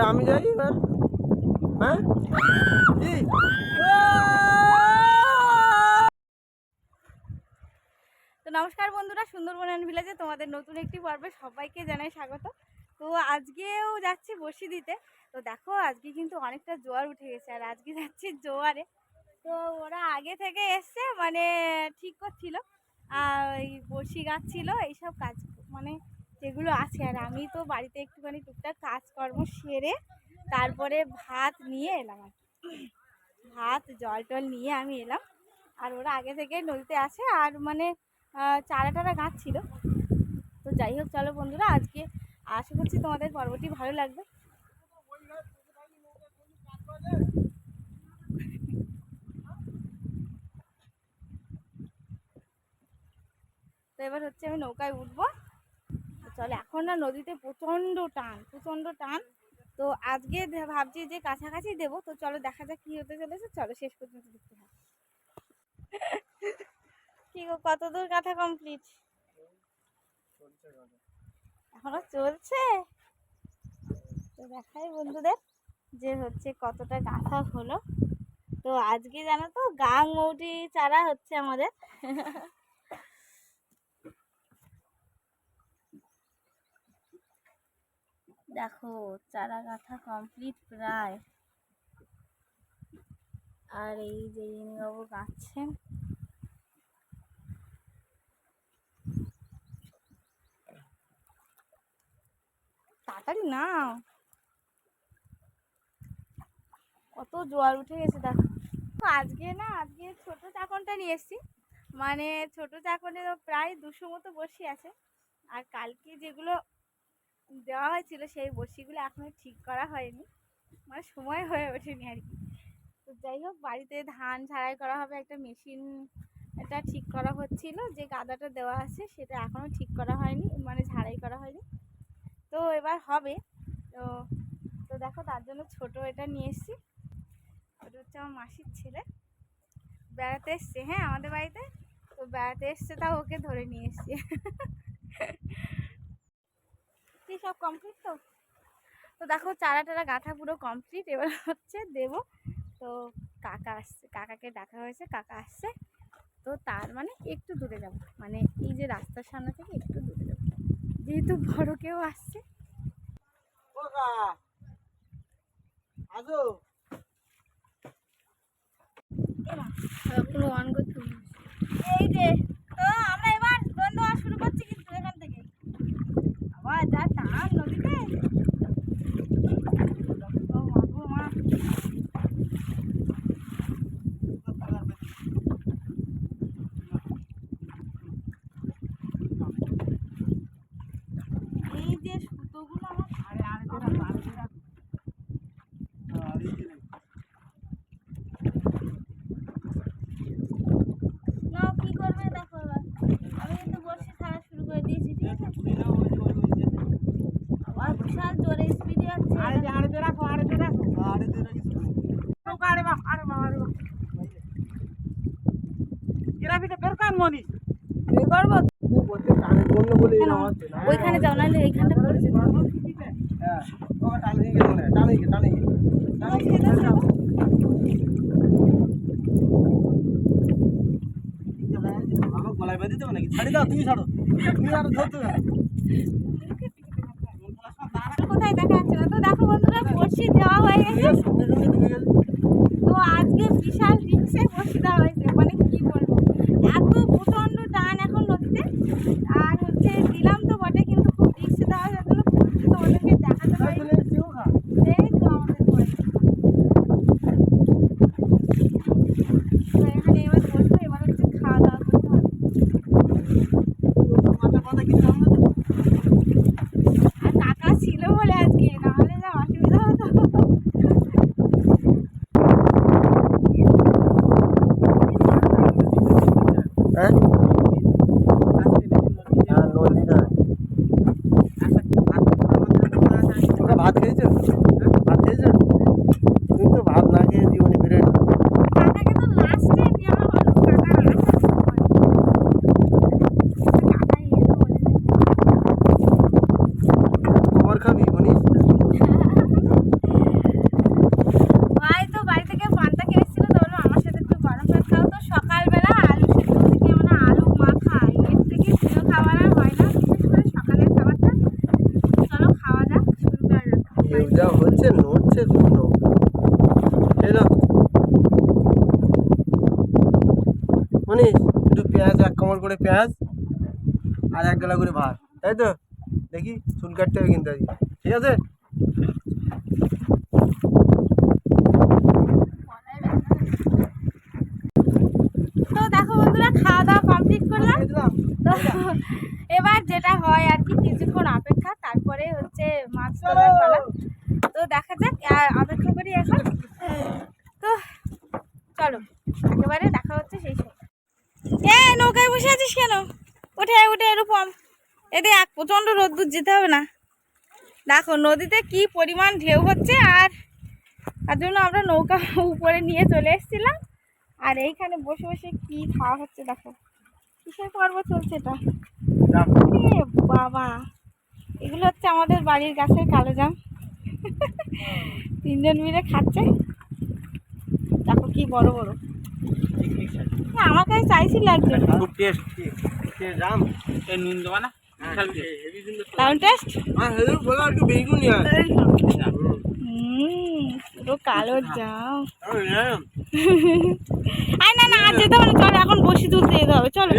আমি যাই এবার। হ্যাঁ কি তো নমস্কার বন্ধুরা, সুন্দরবন অ্যান্ড ভিলেজে তোমাদের নতুন একটি পর্বে সবাইকে জানাই স্বাগত। তো আজকেও যাচ্ছি বড়শি দিতে। তো দেখো আজকে কিন্তু অনেকটা জোয়ার উঠে গেছে, আর আজকে যাচ্ছি জোয়ারে। তো ওরা আগে থেকে এসছে, মানে ঠিক করছিল, এই বড়শি গাচ্ছিল, এইসব কাজ মানে যেগুলো আছে। আর আমি তো বাড়িতে একটুখানি টুকটাক কাজকর্ম সেরে তারপরে ভাত নিয়ে এলাম, আর ভাত জল টল নিয়ে আমি এলাম। আর ওরা আগে থেকে নদীতে আছে, আর মানে চারা টারা গাঁচ্ছিল। তো যাই হোক, চলো বন্ধুরা, আজকে আশা করছি তোমাদের পর্বটি ভালো লাগবে। তো এবার হচ্ছে আমি নৌকায় উঠবো। চলো, এখন না নদীতে প্রচণ্ড টান, প্রচণ্ড টান। তো আজকে ভাবছি যে কাছাকাছি দেবো। তো চলো দেখা যাক কী হতে চলেছে, চলো শেষ পর্যন্ত দেখতে হবে। কি গো, কত দূর কাঁথা কমপ্লিট? এখনো চলছে। তো দেখাই বন্ধুদের যে হচ্ছে কতটা গাঁথা হলো। তো আজকে জানো তো গাং মৌটি চারা হচ্ছে আমাদের। দেখো চারা গাঁথা কমপ্লিট প্রায়। আর এই যে ইনিবাবু গাঁথছেন। তাড়াতাড়ি নাও, কত জোয়ার উঠে গেছে দেখো। তো আজকে ছোট চাকনটা নিয়ে এসেছি। মানে ছোট চাকনে প্রায় 200 মতো বড়শি আছে। আর কালকে যেগুলো দেওয়া হয়েছিল সেই বড়শিগুলো এখনো ঠিক করা হয়নি, মানে সময় হয়ে ওঠেনি আর কি। তো যাই হোক, বাড়িতে ধান ঝাড়াই করা হবে, একটা মেশিন এটা ঠিক করা হচ্ছিল, যে গাদাটা দেওয়া আছে সেটা এখনও ঠিক করা হয়নি, মানে ঝাড়াই করা হয়নি। তো এবার হবে। তো তো দেখো তার জন্য ছোট এটা নিয়ে এসেছি। ওটা হচ্ছে আমার মাসির ছেলে, বেড়াতে এসছে, হ্যাঁ আমাদের বাড়িতে। তো বেড়াতে এসছে, তাও ওকে ধরে নিয়ে এসছি। কি সব কমপ্লিট? তো তো দেখো চারা টারা গাঁথা পুরো কমপ্লিট, এবার হচ্ছে দেবো। তো কাকা আসছে, কাকাকে ডাকা হয়েছে, কাকা আসছে। তো তার মানে একটু দূরে যাব, মানে এই যে রাস্তার সামনে থেকে একটু দূরে যাব, যেহেতু বড় কেউ আসছে। অন করতে এই যে, তো আমরা এবার দোল দেওয়া শুরু করছি কিন্তু এখান থেকে। আবার যা টান নদীতে, মা এই যে সুতোগুলো আমার নাও, কি করবে দেখো। এবার আমি কিন্তু বড়শি ছাড়া শুরু করে দিয়েছি, ঠিক আছে? আবার বিশাল জোরে স্পিডে আছে। ওইখানে যাও, নাহলে এইখানটা পড়ে যেতে। গলায় বেঁধে দেবো নাকি? ছাড়ি দাও, তুমি ছাড়ো, তুমি আরো ধরতে হবে। কোথায় দেখা যাচ্ছে না। তো দেখো বন্ধুরা, বড়শি দেওয়া হয়ে গেছে। তো আজকে বিশাল রিক্সে বড়শি দেওয়া হয়েছে, মানে কি বলবো, এত প্রচণ্ড টান এখন নদীতে। আর হচ্ছে দিলাম তো বটে, কিন্তু খুব রিক্সে দেওয়া হয়ে গেল। তোমাদেরকে দেখাতে পারি, এই তো আমাদের বাড়ি। তো এখানে এবার বসবো, এবার হচ্ছে খাওয়া দাওয়া করতে হবে। আর কাকা ছিল বলে আজকে, নাহলে যা অসুবিধা হতো। হ্যাঁ ভাত খেয়েছো? ভাত খেয়েছো? তুমি তো ভাত না খেয়ে জীবনে বেরোয় না। কাকাকে তো লাস্টে দেওয়া হলো, কাকা আসার সময়। কাকাই এলো বলে। খবর খাবি বনিস? ঢেউ যা হচ্ছে নড়ছে দুটো নৌকা। এলো মনীষ, একটু পেঁয়াজ, এক কামড় করে পেঁয়াজ আর এক গেলা করে ভাত, তাই তো? দেখি চুল কাটতে হবে কিন্তু আজকে, ঠিক আছে? তো দেখো বন্ধুরা, খাওয়া দাওয়া কমপ্লিট করলাম। তো এবার যেটা হয় আর কি, কিছুক্ষণ অপেক্ষা, তারপরে হচ্ছে মাছ ধরার পালা। তো দেখা যাক, অপেক্ষা করি এখন। তো চলো, একেবারে দেখা হচ্ছে সেই সময়। নৌকায় বসে আছিস কেন? উঠে উঠে এরকম এদের এক প্রচণ্ড রোদ্দুর, যেতে হবে না। দেখো নদীতে কি পরিমাণ ঢেউ হচ্ছে, আর তার জন্য আমরা নৌকা উপরে নিয়ে চলে এসেছিলাম। আর এইখানে বসে বসে কি খাওয়া হচ্ছে দেখো, কিসের পর্ব চলছে এটা। বাবা, এগুলো হচ্ছে আমাদের বাড়ির গাছের কালো জাম। তিনজন মিলে খাচ্ছে, দেখো কি বড় বড়। আমার কাছে চাইছি লাগছে পুরো কালো জাম। আয় না না, যেতে হবে না, চলো এখন বসি তুলতে যেতে হবে, চলো।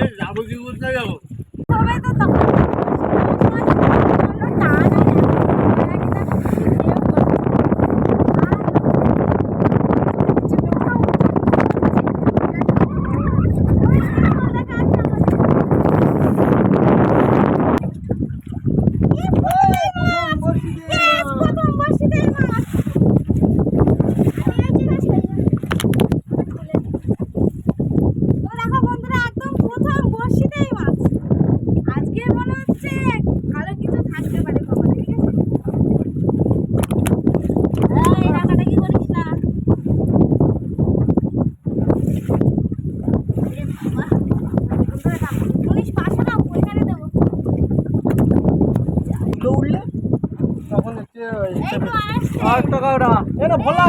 উঠলে তখন হচ্ছে আর টাকা ওটা এটা ভোলা।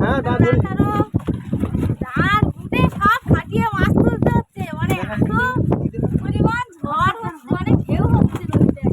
হ্যাঁ দাঁত ধরে সব ফাটিয়ে মাছ তুলতে হচ্ছে, মানে এত পরিমাণ ঝড় হচ্ছে, মানে ঢেউ হচ্ছে নদীতে।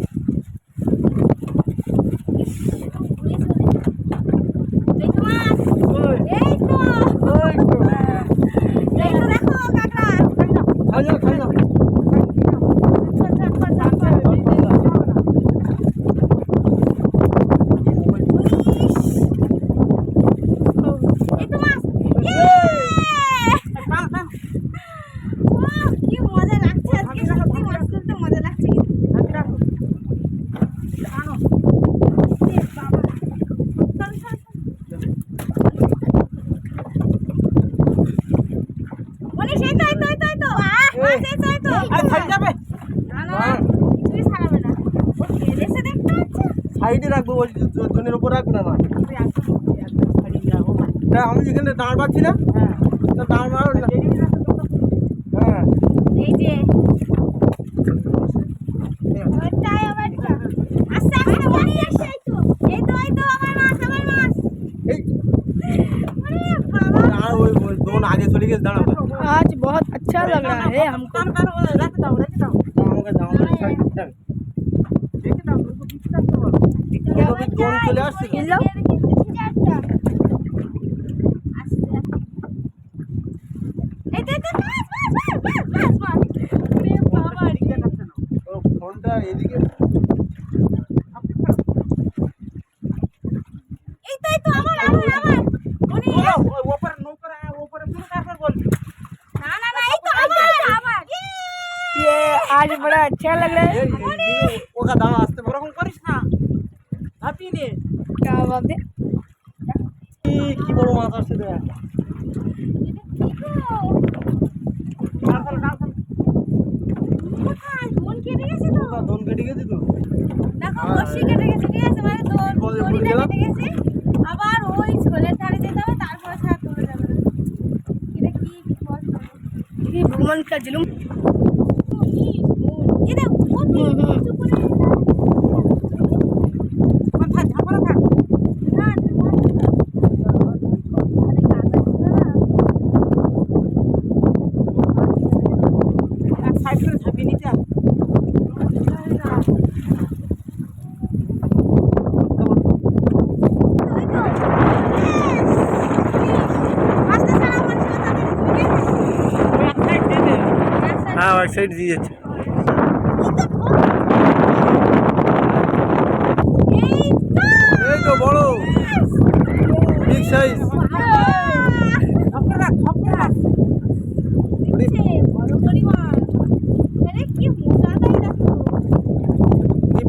সাইডে রাখবো বলছি, জনের উপর রাখবো না। আমি যেখানে দাঁড় পাচ্ছি না, দাঁড় মারো না। হ্যাঁ এই যে आगे चले गए दाड़ा। आज बहुत अच्छा लग रहा है हमको। फोनটা এদিকে ये आज बड़ा अच्छा लग रहा है। ওকা দাঁড়া, আসতে ওরকম করিস না, হাঁপিয়ে নে। क्या बात है, কি বড় মাছ আসছে দেখ। দোন কেটে গেছে তো, দেখো বসি কেটে গেছে, ঠিক আছে, মানে দড়িটা কেটে গেছে। আবার ওই ঝোলের ধারে যেতে হবে, তারপরে ছাড়া তুলে যাবে। এটা কি বিপদ হবে। ये भूमन का जुलूम। এটা উঁচু করে হ্যাঁ এক সাইড দিয়ে যাচ্ছে। এই তো বড় বিগ সাইজ।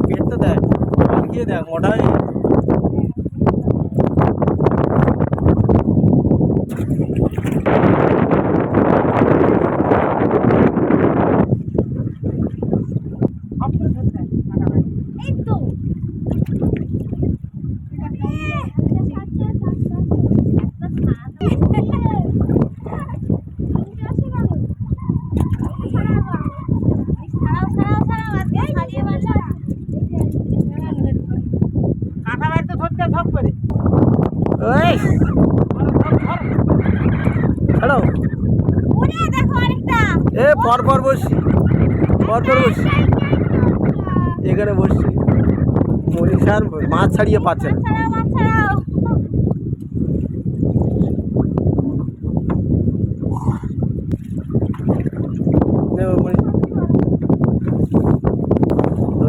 পেটটা দেখ গিয়ে দেখ মোটাই। হ্যালো এ পরপর বসছি, পরপর বসছি এখানে বসছি। মনীষার মাছ ছাড়িয়ে পাচ্ছে না।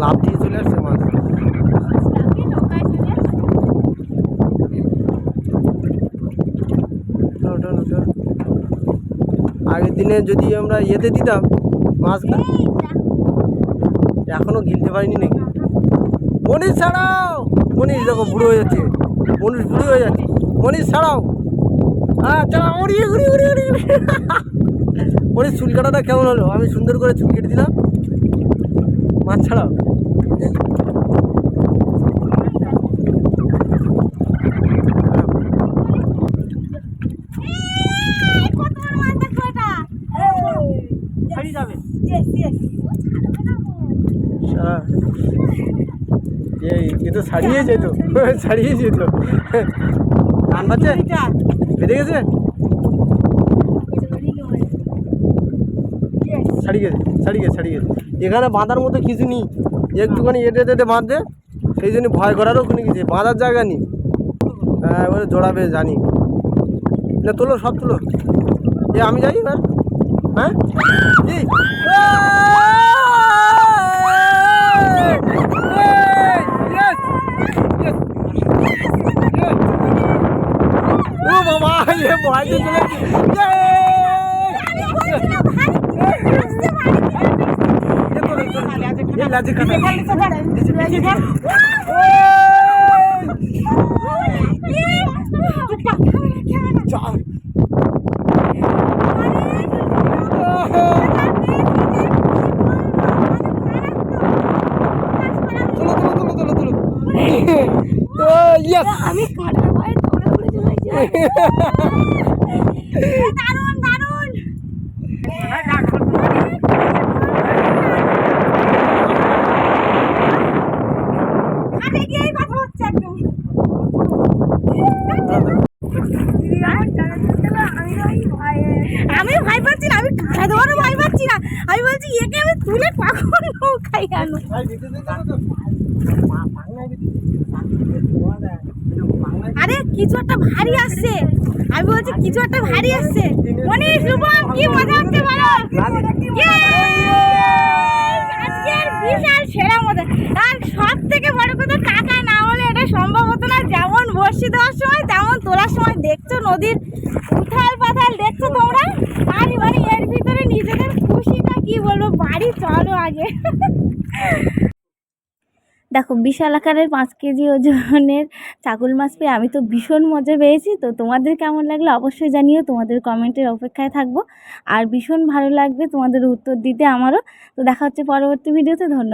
লাভ দিয়ে চলে আসছে মাছ। আগের দিনে যদি আমরা ইয়েতে দিতাম মাছটা, এখনো গিলতে পারিনি নাকি। মনীষ ছাড়াও, মনীষ দেখো বুড়ো হয়ে যাচ্ছে, মনীষ বুড়ো হয়ে যাচ্ছে। মনীষ ছাড়াও, হ্যাঁ ছাড়াও। মনীষ চুল কাটাটা কেমন হলো? আমি সুন্দর করে চুল কেটে দিলাম। মাছ ছাড়াও। এ তো ছাড়িয়ে যেত, ছাড়িয়ে যেত। কান পাচ্ছে, বেঁধে গেছে, ছাড়িয়ে গেছে, ছাড়িয়ে গেছে, ছাড়িয়ে গেছে। এখানে বাঁধার মতো কিছু নেই, একটুখানি এটে তেটে বাঁধবে, সেই জন্য ভয় করারও কোনো কিছু বাঁধার জায়গা নেই। হ্যাঁ এবারে জোড়াবে জানি না। তোলো সব তোলো। এ আমি যাই এবার। হ্যাঁ কি ও বাবা, এ ভয় দিয়ে আমি কাটা ভাই তোমরা বলে চলে যাই। দারুণ দারুণ। আরে কি এই কথা হচ্ছে একদম। আমি ভয় পাচ্ছি না, আমি কাটা দেওয়ারও ভয় পাচ্ছি না। আমি বলছি একে আমি তুলে কখন নৌকায় আনো। আরে কিছু একটা ভারী আসছে, আমি বলছি কিছু একটা ভারী আসছে। মনীষ রূপম কি মজা হচ্ছে বলো। আজকের বিশাল সেরা মজা। আর সব থেকে বড় কথা, টাকা না হলে এটা সম্ভব হতো না। যেমন বর্ষি দেওয়ার সময় তেমন তোলার সময় দেখছো নদীর উথাল পাথাল দেখছো তোমরা। আর এবারে এর ভিতরে নিজেদের খুশিটা কি বলবো। বাড়ি চলো আগে। দেখো বিশাল আকারের 5 কেজি ওজনের চাকুল মাছ পেয়ে আমি তো ভীষণ মজা পেয়েছি। তো তোমাদের কেমন লাগলো অবশ্যই জানিও, তোমাদের কমেন্টের অপেক্ষায় থাকবো। আর ভীষণ ভালো লাগবে তোমাদের উত্তর দিতে আমারও। তো দেখা হচ্ছে পরবর্তী ভিডিওতে। ধন্যবাদ।